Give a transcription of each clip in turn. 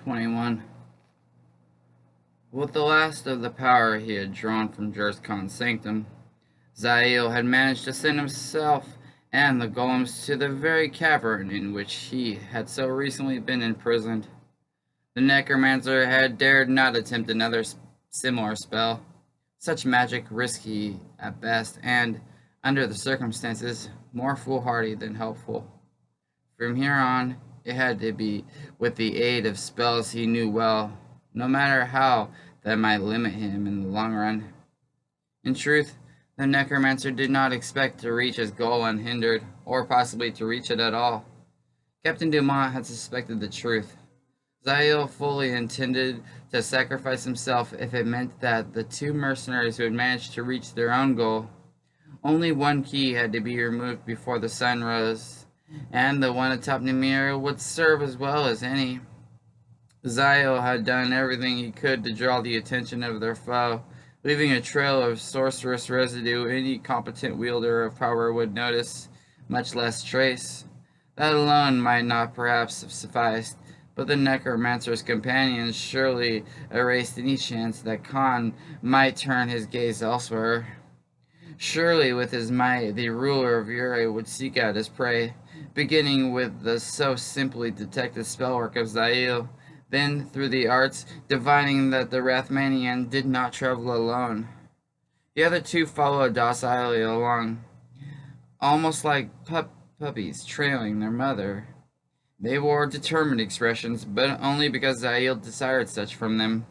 21. With the last of the power he had drawn from Khan's sanctum, Zael had managed to send himself and the golems to the very cavern in which he had so recently been imprisoned. The necromancer had dared not attempt another similar spell, such magic risky at best, and, under the circumstances, more foolhardy than helpful. From here on, it had to be with the aid of spells he knew well, no matter how that might limit him in the long run. In truth, the necromancer did not expect to reach his goal unhindered, or possibly to reach it at all. Captain Dumont had suspected the truth. Zael fully intended to sacrifice himself if it meant that the two mercenaries who had managed to reach their own goal. Only one key had to be removed before the sun rose, and the one atop Ymir would serve as well as any. Zael had done everything he could to draw the attention of their foe, leaving a trail of sorcerous residue any competent wielder of power would notice, much less trace. That alone might not perhaps have sufficed, but the necromancer's companions surely erased any chance that Khan might turn his gaze elsewhere. Surely with his might the ruler of Ure would seek out his prey, beginning with the so simply detected spellwork of Zael, then through the arts, divining that the Rathmanian did not travel alone. The other two followed docilely along, almost like puppies trailing their mother. They wore determined expressions, but only because Zael desired such from them.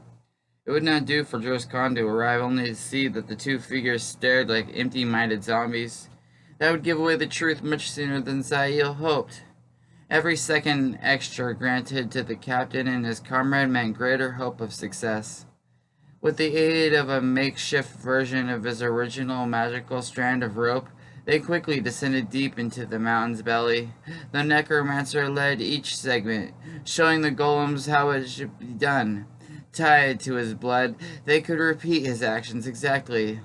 It would not do for Khan to arrive only to see that the two figures stared like empty-minded zombies. That would give away the truth much sooner than Zael hoped. Every second extra granted to the captain and his comrade meant greater hope of success. With the aid of a makeshift version of his original magical strand of rope, they quickly descended deep into the mountain's belly. The necromancer led each segment, showing the golems how it should be done. Tied to his blood, they could repeat his actions exactly.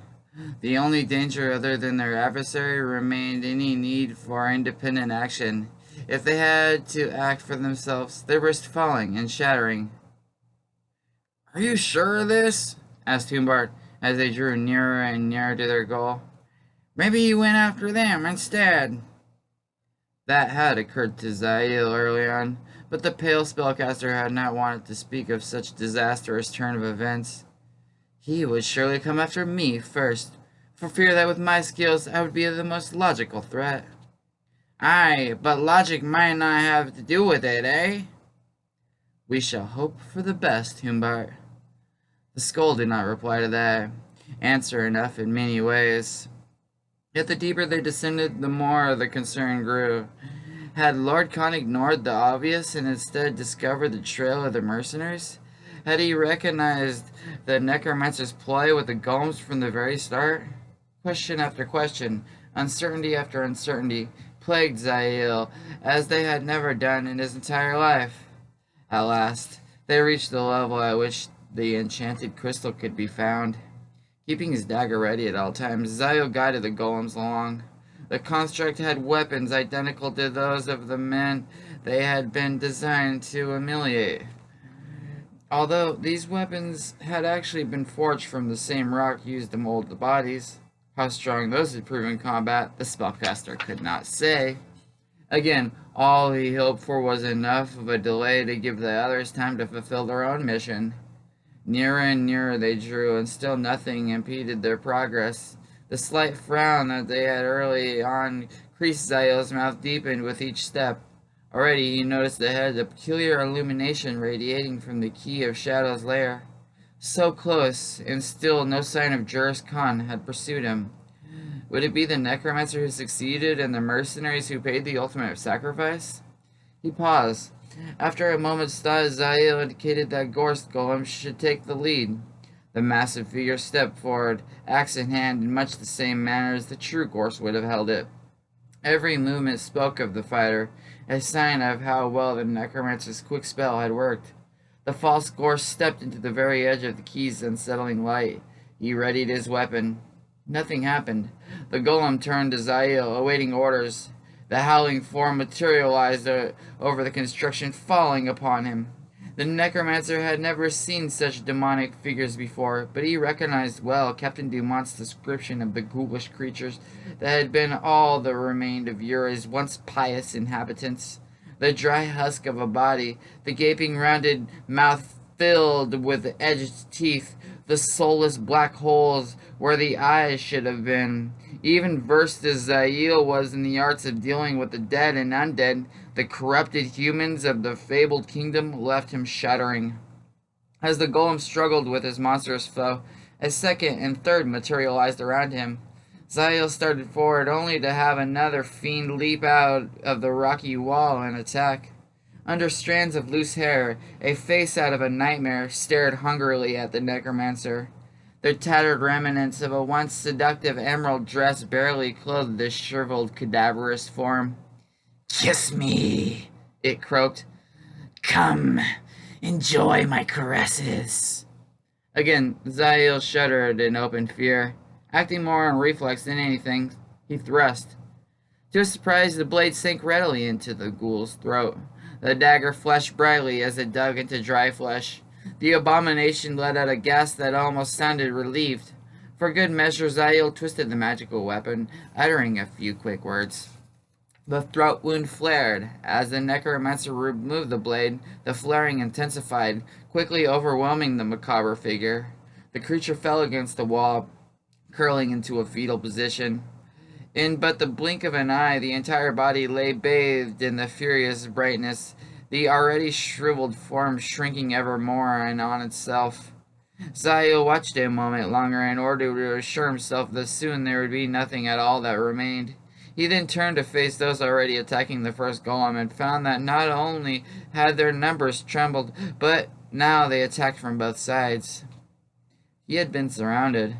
The only danger other than their adversary remained any need for independent action. If they had to act for themselves, they risked falling and shattering. "Are you sure of this?" asked Humbart as they drew nearer and nearer to their goal. "Maybe you went after them instead." That had occurred to Zael early on, but the pale spellcaster had not wanted to speak of such disastrous turn of events. He would surely come after me first, for fear that with my skills I would be the most logical threat. Aye, but logic might not have to do with it, eh? We shall hope for the best, Humbart. The skull did not reply to that. Answer enough in many ways. Yet the deeper they descended, the more the concern grew. Had Lord Khan ignored the obvious and instead discovered the trail of the mercenaries? Had he recognized the necromancer's ploy with the golems from the very start? Question after question, uncertainty after uncertainty, plagued Zael as they had never done in his entire life. At last, they reached the level at which the enchanted crystal could be found. Keeping his dagger ready at all times, Zael guided the golems along. The construct had weapons identical to those of the men they had been designed to humiliate. Although these weapons had actually been forged from the same rock used to mold the bodies. How strong those had proven in combat, the spellcaster could not say. Again, all he hoped for was enough of a delay to give the others time to fulfill their own mission. Nearer and nearer they drew, and still nothing impeded their progress. The slight frown that they had early on creased Zael's mouth deepened with each step. Already he noticed ahead a peculiar illumination radiating from the key of Shadow's lair. So close, and still no sign of Khan had pursued him. Would it be the necromancer who succeeded and the mercenaries who paid the ultimate sacrifice? He paused. After a moment's thought, Zael indicated that Gorst Golem should take the lead. The massive figure stepped forward, axe in hand, in much the same manner as the true Gorst would have held it. Every movement spoke of the fighter, a sign of how well the necromancer's quick spell had worked. The false Gorst stepped into the very edge of the key's unsettling light. He readied his weapon. Nothing happened. The golem turned to Zael, awaiting orders. The howling form materialized over the construction, falling upon him. The necromancer had never seen such demonic figures before, but he recognized well Captain Dumont's description of the ghoulish creatures that had been all that remained of Uri's once pious inhabitants. The dry husk of a body, the gaping rounded mouth filled with edged teeth, the soulless black holes where the eyes should have been. Even versed as Zael was in the arts of dealing with the dead and undead, the corrupted humans of the fabled kingdom left him shuddering. As the golem struggled with his monstrous foe, a second and third materialized around him. Zael started forward only to have another fiend leap out of the rocky wall and attack. Under strands of loose hair, a face out of a nightmare stared hungrily at the necromancer. The tattered remnants of a once seductive emerald dress barely clothed this shriveled, cadaverous form. "Kiss me," it croaked. "Come, enjoy my caresses." Again, Zael shuddered in open fear. Acting more on reflex than anything, he thrust. To his surprise, the blade sank readily into the ghoul's throat. The dagger flashed brightly as it dug into dry flesh. The abomination let out a gasp that almost sounded relieved. For good measure, Zael twisted the magical weapon, uttering a few quick words. The throat wound flared. As the necromancer removed the blade, the flaring intensified, quickly overwhelming the macabre figure. The creature fell against the wall, curling into a fetal position. In but the blink of an eye, the entire body lay bathed in the furious brightness, the already shriveled form shrinking ever more in on itself. Zael watched a moment longer in order to assure himself that soon there would be nothing at all that remained. He then turned to face those already attacking the first golem and found that not only had their numbers trembled, but now they attacked from both sides. He had been surrounded.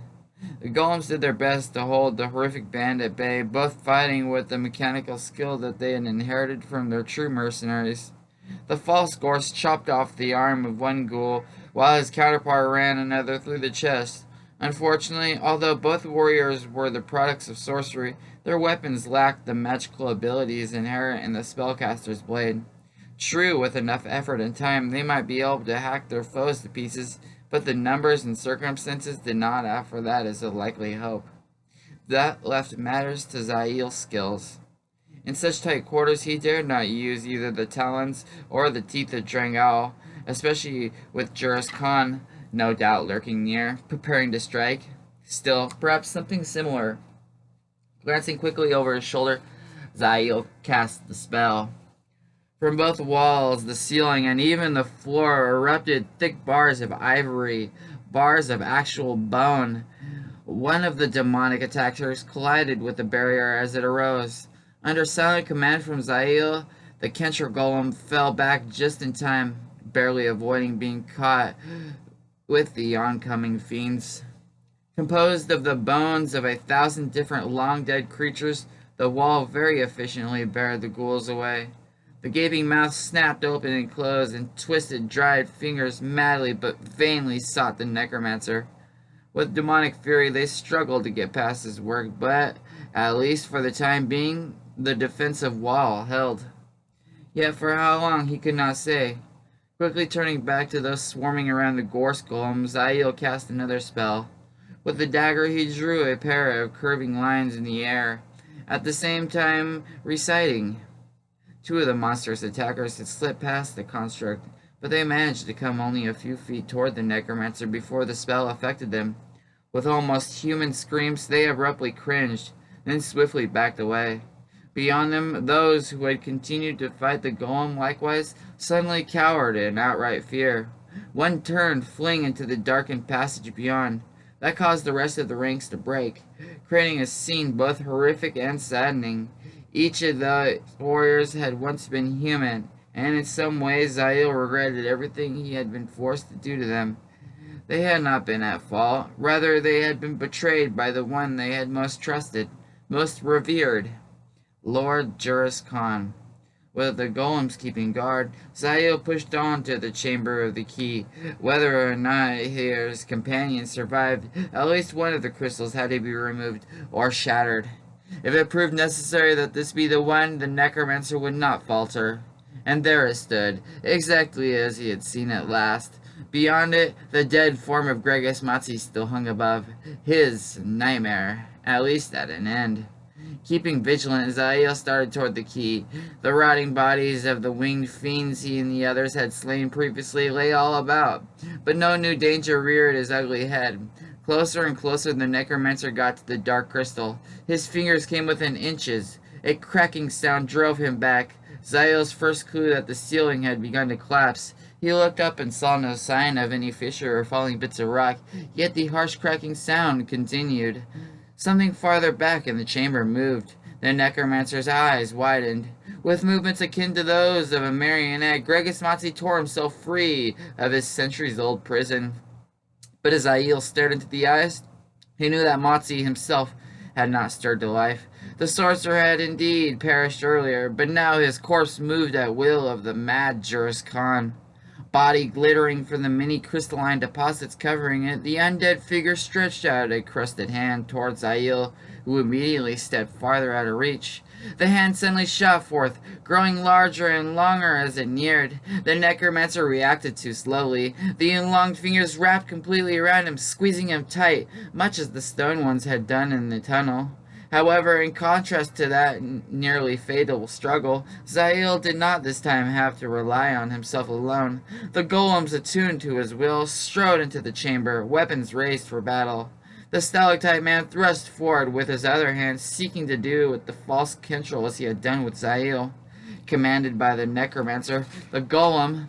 The golems did their best to hold the horrific band at bay, both fighting with the mechanical skill that they had inherited from their true mercenaries. The false gorse chopped off the arm of one ghoul, while his counterpart ran another through the chest. Unfortunately, although both warriors were the products of sorcery, their weapons lacked the magical abilities inherent in the spellcaster's blade. True, with enough effort and time, they might be able to hack their foes to pieces, but the numbers and circumstances did not offer that as a likely hope. That left matters to Zael's skills. In such tight quarters, he dared not use either the talons or the teeth of Drangal, especially with Juris Khan, no doubt lurking near, preparing to strike. Still, perhaps something similar. Glancing quickly over his shoulder, Zael cast the spell. From both walls, the ceiling, and even the floor erupted thick bars of ivory, bars of actual bone. One of the demonic attackers collided with the barrier as it arose. Under silent command from Zael, the Kentra golem fell back just in time, barely avoiding being caught with the oncoming fiends. Composed of the bones of 1,000 different long-dead creatures, the wall very efficiently barred the ghouls away. The gaping mouth snapped open and closed, and twisted, dried fingers madly but vainly sought the necromancer. With demonic fury, they struggled to get past his work, but, at least for the time being, the defensive wall held. Yet for how long he could not say. Quickly turning back to those swarming around the gorse golem, Zael cast another spell. With the dagger, he drew a pair of curving lines in the air, at the same time reciting. Two of the monstrous attackers had slipped past the construct, but they managed to come only a few feet toward the necromancer before the spell affected them. With almost human screams, they abruptly cringed, then swiftly backed away. Beyond them, those who had continued to fight the golem likewise suddenly cowered in outright fear. One turned, fleeing into the darkened passage beyond. That caused the rest of the ranks to break, creating a scene both horrific and saddening. Each of the warriors had once been human, and in some ways Zael regretted everything he had been forced to do to them. They had not been at fault. Rather, they had been betrayed by the one they had most trusted, most revered, Lord Juris Khan. With the golems keeping guard, Zael pushed on to the chamber of the key. Whether or not his companions survived, at least one of the crystals had to be removed or shattered. If it proved necessary that this be the one, the necromancer would not falter. And there it stood, exactly as he had seen it last. Beyond it, the dead form of Gregis Matsi still hung above. His nightmare, at least at an end. Keeping vigilant, Zael started toward the key. The rotting bodies of the winged fiends he and the others had slain previously lay all about, but no new danger reared his ugly head. Closer and closer the necromancer got to the dark crystal. His fingers came within inches. A cracking sound drove him back. Zael's first clue that the ceiling had begun to collapse. He looked up and saw no sign of any fissure or falling bits of rock, yet the harsh cracking sound continued. Something farther back in the chamber moved. The necromancer's eyes widened. With movements akin to those of a marionette, Gregis Matsi tore himself free of his centuries-old prison. But as Aiel stared into the eyes, he knew that Matsi himself had not stirred to life. The sorcerer had indeed perished earlier, but now his corpse moved at will of the mad Juris Khan. Body glittering from the many crystalline deposits covering it, the undead figure stretched out a crusted hand towards Aiel, who immediately stepped farther out of reach. The hand suddenly shot forth, growing larger and longer as it neared. The necromancer reacted too slowly. The enlonged fingers wrapped completely around him, squeezing him tight, much as the stone ones had done in the tunnel. However, in contrast to that nearly fatal struggle, Zael did not this time have to rely on himself alone. The golems, attuned to his will, strode into the chamber, weapons raised for battle. The stalactite man thrust forward with his other hand, seeking to do with the false Kentrel as he had done with Zael. Commanded by the necromancer, the golem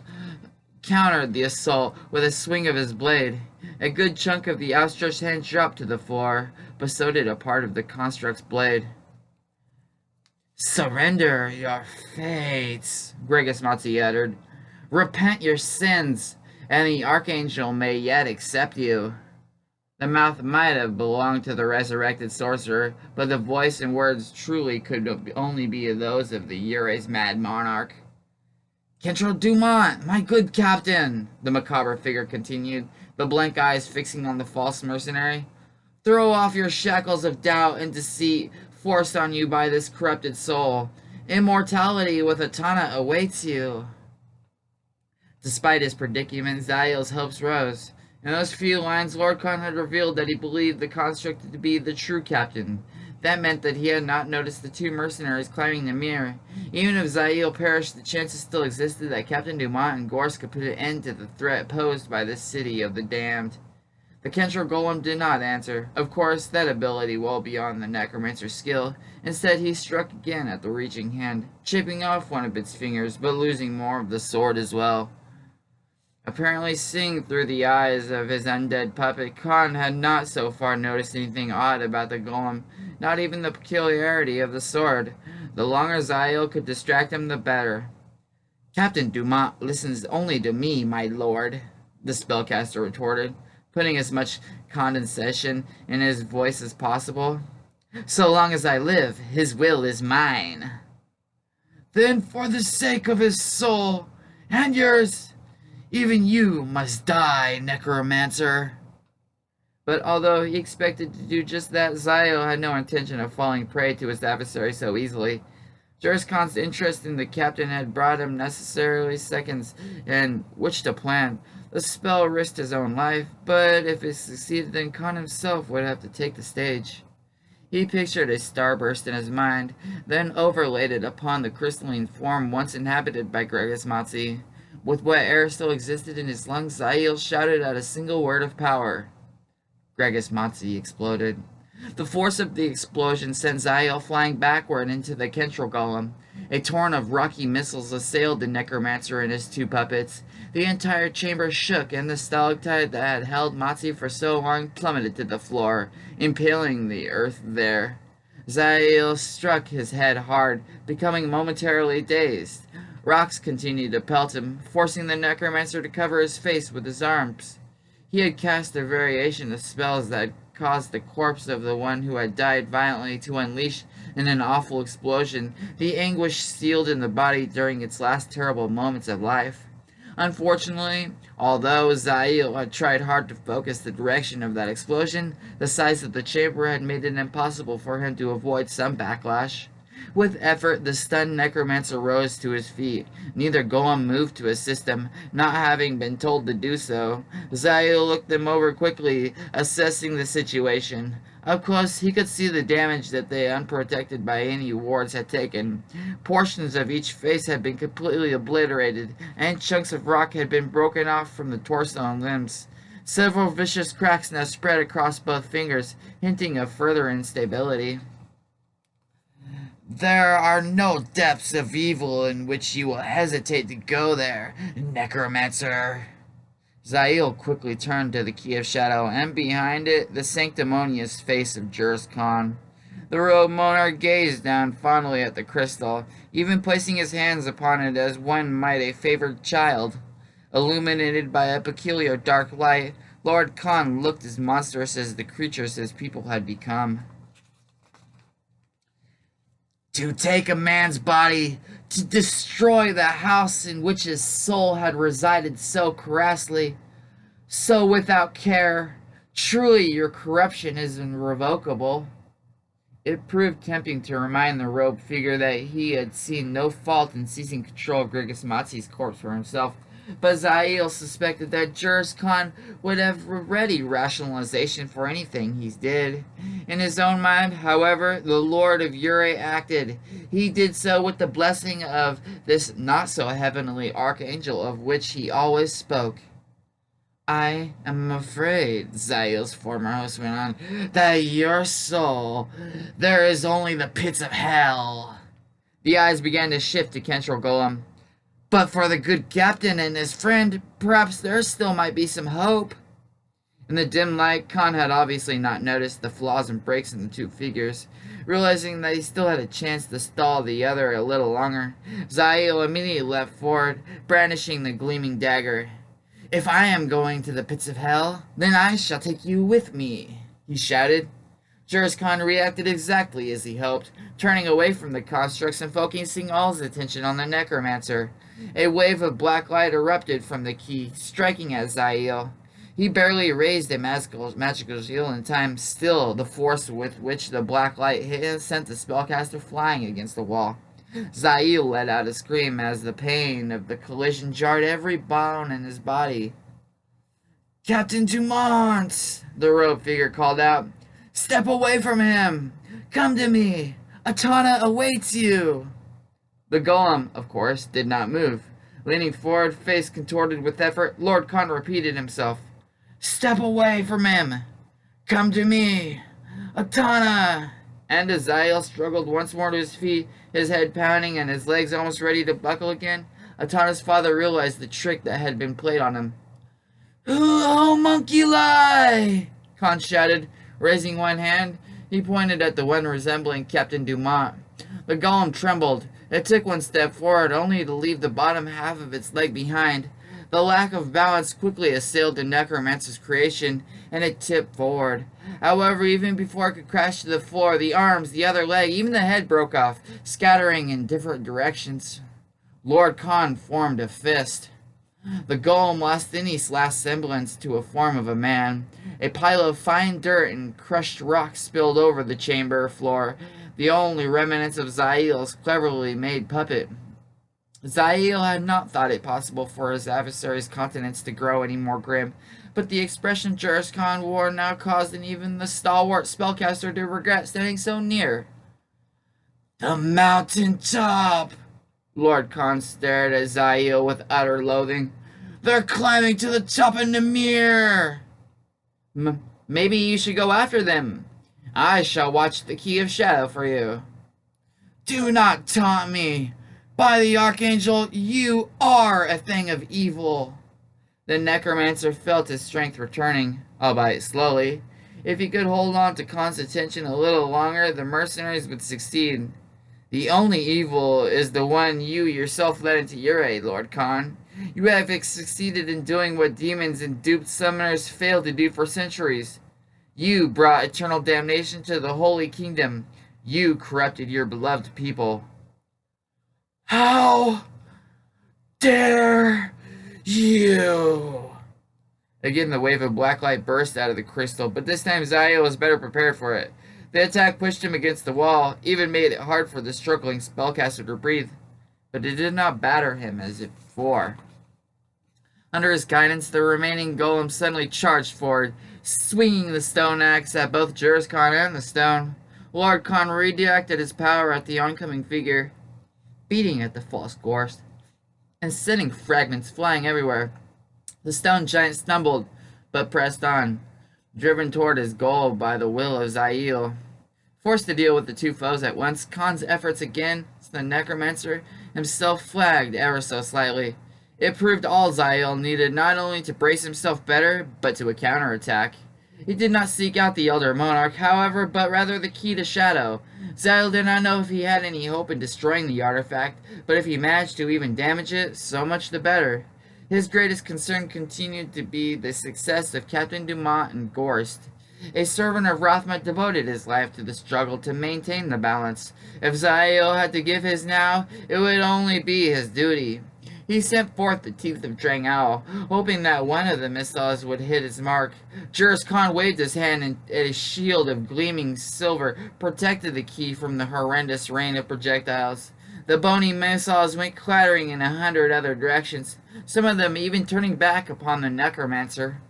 countered the assault with a swing of his blade. A good chunk of the outstretched hand dropped to the floor, but so did a part of the construct's blade. "Surrender your fates," Gregis Matsi uttered. "Repent your sins, and the Archangel may yet accept you." The mouth might have belonged to the resurrected sorcerer, but the voice and words truly could only be those of the Ure's mad monarch. "Kentrel Dumont, my good captain," the macabre figure continued, the blank eyes fixing on the false mercenary. "Throw off your shackles of doubt and deceit forced on you by this corrupted soul. Immortality with Atana awaits you." Despite his predicament, Zael's hopes rose. In those few lines, Lord Khan had revealed that he believed the construct to be the true captain. That meant that he had not noticed the two mercenaries climbing the mirror. Even if Zael perished, the chances still existed that Captain Dumont and Gorse could put an end to the threat posed by this city of the damned. The Kentrel Golem did not answer. Of course, that ability well beyond the necromancer's skill. Instead, he struck again at the reaching hand, chipping off one of its fingers, but losing more of the sword as well. Apparently seeing through the eyes of his undead puppet, Khan had not so far noticed anything odd about the golem, not even the peculiarity of the sword. The longer Zael could distract him, the better. "Captain Dumont listens only to me, my lord," the spellcaster retorted, putting as much condescension in his voice as possible. "So long as I live, his will is mine." "Then for the sake of his soul, and yours, even you must die, necromancer." But although he expected to do just that, Zael had no intention of falling prey to his adversary so easily. Juris Khan's interest in the captain had brought him necessarily seconds in which to plan. The spell risked his own life, but if it succeeded, then Khan himself would have to take the stage. He pictured a starburst in his mind, then overlaid it upon the crystalline form once inhabited by Gregis Matsi. With what air still existed in his lungs, Zael shouted out a single word of power. Gregis Matsi exploded. The force of the explosion sent Zael flying backward into the Kentrel Golem. A torrent of rocky missiles assailed the necromancer and his two puppets. The entire chamber shook, and the stalactite that had held Matsi for so long plummeted to the floor, impaling the earth there. Zael struck his head hard, becoming momentarily dazed. Rocks continued to pelt him, forcing the necromancer to cover his face with his arms. He had cast a variation of spells that caused the corpse of the one who had died violently to unleash in an awful explosion the anguish sealed in the body during its last terrible moments of life. Unfortunately, although Zael had tried hard to focus the direction of that explosion, the size of the chamber had made it impossible for him to avoid some backlash. With effort, the stunned necromancer rose to his feet. Neither golem moved to assist him, not having been told to do so. Zael looked them over quickly, assessing the situation. Up close, he could see the damage that they, unprotected by any wards, had taken. Portions of each face had been completely obliterated, and chunks of rock had been broken off from the torso and limbs. Several vicious cracks now spread across both fingers, hinting of further instability. There are no depths of evil in which you will hesitate to go there, necromancer. Zael quickly turned to the Key of Shadow, and behind it, the sanctimonious face of Jurus Khan. The robed monarch gazed down fondly at the crystal, even placing his hands upon it as one might a favored child. Illuminated by a peculiar dark light, Lord Khan looked as monstrous as the creatures his people had become. To take a man's body, to destroy the house in which his soul had resided so crassly, so without care, truly your corruption is irrevocable. It proved tempting to remind the robed figure that he had seen no fault in seizing control of Grigus Matsi's corpse for himself, but Zael suspected that Jurus Khan would have a ready rationalization for anything he did. In his own mind, however, the Lord of Ure acted. He did so with the blessing of this not-so-heavenly archangel of which he always spoke. I am afraid, Zael's former host went on, that your soul, there is only the pits of hell. The eyes began to shift to Kentril Golem. But for the good captain and his friend, perhaps there still might be some hope. In the dim light, Khan had obviously not noticed the flaws and breaks in the two figures. Realizing that he still had a chance to stall the other a little longer, Zael immediately leapt forward, brandishing the gleaming dagger. If I am going to the pits of hell, then I shall take you with me, he shouted. Jurus Khan reacted exactly as he hoped, turning away from the constructs and focusing all his attention on the necromancer. A wave of black light erupted from the key, striking at Zael. He barely raised a magical shield in time. Still, the force with which the black light hit him sent the spellcaster flying against the wall. Zael let out a scream as the pain of the collision jarred every bone in his body. Captain Dumont! The robed figure called out. Step away from him! Come to me! Atana awaits you! The golem, of course, did not move. Leaning forward, face contorted with effort, Lord Khan repeated himself. Step away from him! Come to me! Atana! And as Zael struggled once more to his feet, his head pounding and his legs almost ready to buckle again, Atana's father realized the trick that had been played on him. Homunculi! Khan shouted. Raising one hand, he pointed at the one resembling Captain Dumont. The golem trembled. It took one step forward, only to leave the bottom half of its leg behind. The lack of balance quickly assailed the necromancer's creation, and it tipped forward. However, even before it could crash to the floor, the arms, the other leg, even the head broke off, scattering in different directions. Lord Khan formed a fist. The golem lost any last semblance to a form of a man. A pile of fine dirt and crushed rock spilled over the chamber floor, the only remnants of Zael's cleverly made puppet. Zael had not thought it possible for his adversary's countenance to grow any more grim, but the expression Jurus Khan wore now caused even the stalwart spellcaster to regret standing so near. The mountain top! Lord Khan stared at Zael with utter loathing. They're climbing to the top of Namir! Maybe you should go after them. I shall watch the Key of Shadow for you. Do not taunt me! By the Archangel, you are a thing of evil! The necromancer felt his strength returning, albeit slowly. If he could hold on to Khan's attention a little longer, the mercenaries would succeed. The only evil is the one you yourself led into your aid, Lord Khan. You have succeeded in doing what demons and duped summoners failed to do for centuries. You brought eternal damnation to the Holy Kingdom. You corrupted your beloved people. How dare you? Again, the wave of black light burst out of the crystal, but this time Zael was better prepared for it. The attack pushed him against the wall, even made it hard for the struggling spellcaster to breathe, but it did not batter him as before. Under his guidance, the remaining golem suddenly charged forward, swinging the stone axe at both Juris Khan and the stone. Lord Khan redirected his power at the oncoming figure, beating at the false ghost, and sending fragments flying everywhere. The stone giant stumbled, but pressed on, driven toward his goal by the will of Zael. Forced to deal with the two foes at once, Khan's efforts against the necromancer himself flagged ever so slightly. It proved all Zael needed not only to brace himself better, but to a counterattack. He did not seek out the Elder Monarch, however, but rather the key to Shadow. Zael did not know if he had any hope in destroying the artifact, but if he managed to even damage it, so much the better. His greatest concern continued to be the success of Captain Dumont and Gorst. A servant of Rothma devoted his life to the struggle to maintain the balance. If Zael had to give his now, it would only be his duty. He sent forth the teeth of Drang Owl, hoping that one of the missiles would hit its mark. Juris Khan waved his hand, and a shield of gleaming silver protected the key from the horrendous rain of projectiles. The bony missiles went clattering in 100 other directions, some of them even turning back upon the necromancer.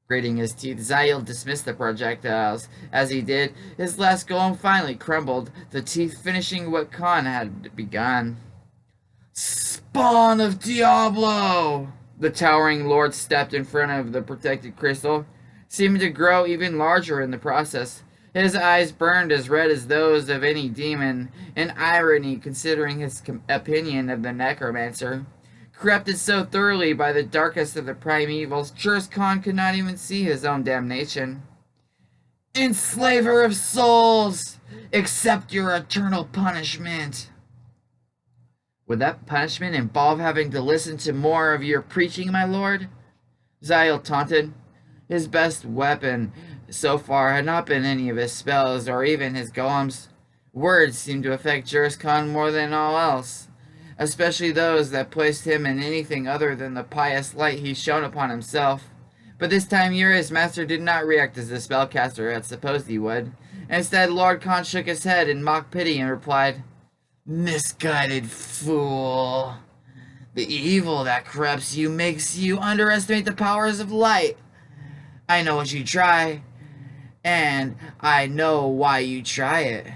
Grating his teeth, Zael dismissed the projectiles. As he did, his last golem finally crumbled, the teeth finishing what Khan had begun. Spawn of Diablo! The towering lord stepped in front of the protected crystal, seeming to grow even larger in the process. His eyes burned as red as those of any demon, an irony considering his opinion of the necromancer. Corrupted so thoroughly by the darkest of the primevals, Juris Khan could not even see his own damnation. Enslaver of souls! Accept your eternal punishment! Would that punishment involve having to listen to more of your preaching, my lord? Zael taunted. His best weapon so far had not been any of his spells or even his golems. Words seemed to affect Juris Khan more than all else, especially those that placed him in anything other than the pious light he shone upon himself. But this time Uri's master did not react as the spellcaster had supposed he would. Instead, Lord Khan shook his head in mock pity and replied, Misguided fool. The evil that corrupts you makes you underestimate the powers of light. I know what you try, and I know why you try it.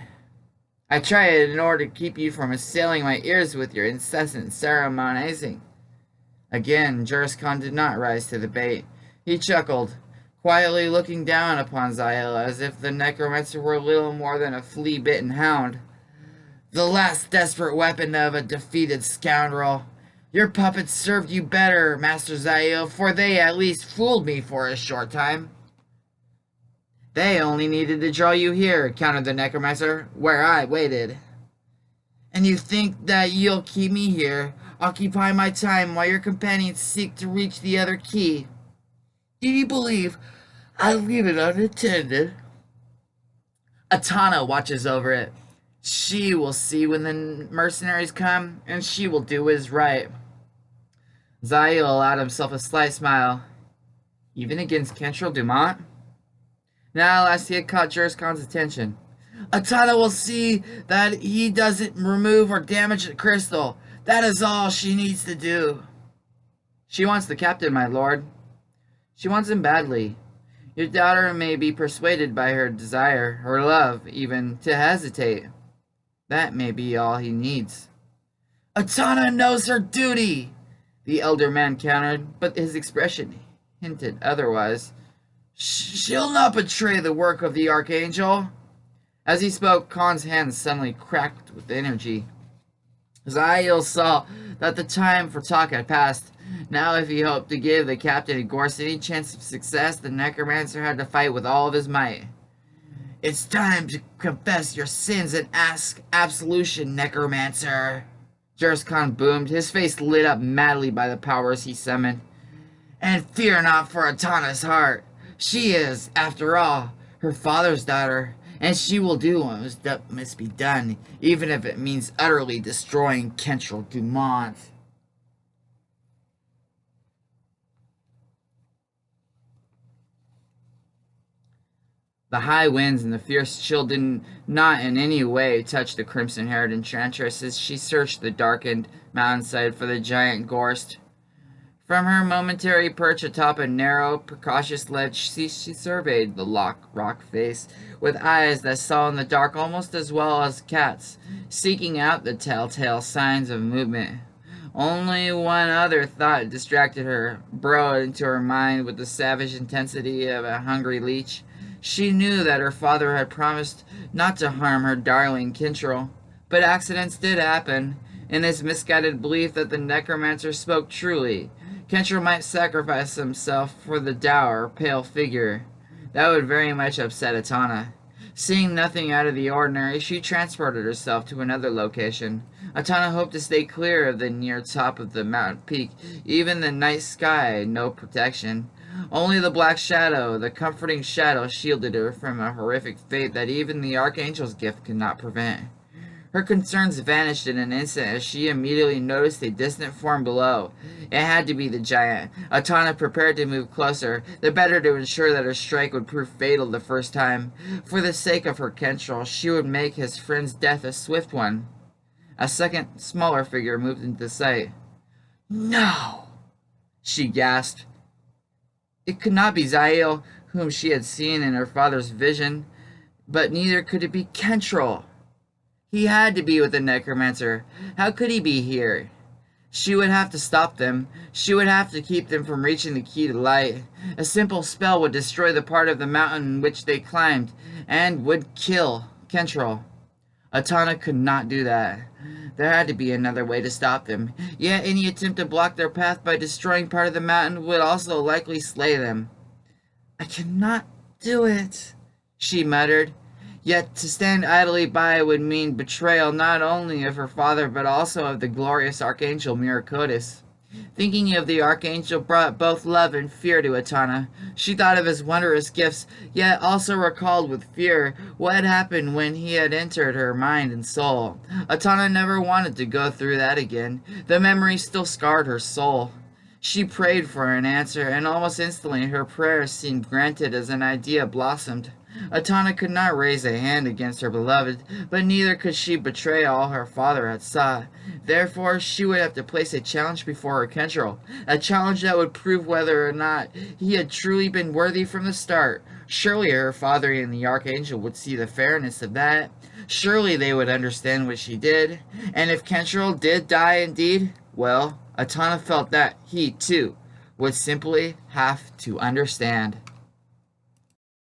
I try it in order to keep you from assailing my ears with your incessant sermonizing. Again, Juris Khan did not rise to the bait. He chuckled, quietly looking down upon Zael as if the necromancer were little more than a flea-bitten hound. The last desperate weapon of a defeated scoundrel. Your puppets served you better, Master Zael, for they at least fooled me for a short time. They only needed to draw you here, countered the necromancer, where I waited. And you think that you'll keep me here, occupy my time while your companions seek to reach the other key? Do you believe I'd leave it unattended? Atana watches over it. She will see when the mercenaries come, and she will do what is right. Zael allowed himself a slight smile. Even against Kentril Dumont? Now at last he had caught Juris Khan's attention. Atana will see that he doesn't remove or damage the crystal. That is all she needs to do. She wants the captain, my lord. She wants him badly. Your daughter may be persuaded by her desire, her love, even, to hesitate. That may be all he needs. Atana knows her duty, the elder man countered, but his expression hinted otherwise. She'll not betray the work of the Archangel. As he spoke, Khan's hands suddenly cracked with energy. Zael saw that the time for talk had passed. Now, if he hoped to give the captain of Gorse any chance of success, the necromancer had to fight with all of his might. It's time to confess your sins and ask absolution, necromancer. Juris Khan boomed, his face lit up madly by the powers he summoned. And fear not for Atana's heart. She is, after all, her father's daughter, and she will do what must be done, even if it means utterly destroying Kentril Dumont. The high winds and the fierce chill did not in any way touch the crimson-haired enchantress as she searched the darkened mountainside for the giant Gorst. From her momentary perch atop a narrow, precautious ledge, she surveyed the rock face with eyes that saw in the dark almost as well as cats, seeking out the telltale signs of movement. Only one other thought distracted her, burrowed into her mind with the savage intensity of a hungry leech. She knew that her father had promised not to harm her darling Kintrel, but accidents did happen. In his misguided belief that the necromancer spoke truly, Kintrel might sacrifice himself for the dour, pale figure. That would very much upset Atana. Seeing nothing out of the ordinary, she transported herself to another location. Atana hoped to stay clear of the near top of the mountain peak, even the night sky, no protection. Only the black shadow, the comforting shadow, shielded her from a horrific fate that even the Archangel's gift could not prevent. Her concerns vanished in an instant as she immediately noticed a distant form below. It had to be the giant. Atana prepared to move closer, the better to ensure that her strike would prove fatal the first time. For the sake of her Kentrel, she would make his friend's death a swift one. A second, smaller figure moved into sight. No! She gasped. It could not be Zael, whom she had seen in her father's vision, but neither could it be Kentrel. He had to be with the necromancer. How could he be here? She would have to stop them. She would have to keep them from reaching the key to light. A simple spell would destroy the part of the mountain in which they climbed, and would kill Kentrel. Atana could not do that. There had to be another way to stop them. Yet any attempt to block their path by destroying part of the mountain would also likely slay them. I cannot do it, she muttered. Yet to stand idly by would mean betrayal not only of her father but also of the glorious Archangel Miracotis. Thinking of the Archangel brought both love and fear to Atana. She thought of his wondrous gifts, yet also recalled with fear what had happened when he had entered her mind and soul. Atana never wanted to go through that again. The memory still scarred her soul. She prayed for an answer, and almost instantly her prayer seemed granted as an idea blossomed. Atana could not raise a hand against her beloved, but neither could she betray all her father had sought. Therefore, she would have to place a challenge before her Kentrel, a challenge that would prove whether or not he had truly been worthy from the start. Surely her father and the Archangel would see the fairness of that. Surely they would understand what she did. And if Kentrel did die indeed, well, Atana felt that he, too, would simply have to understand.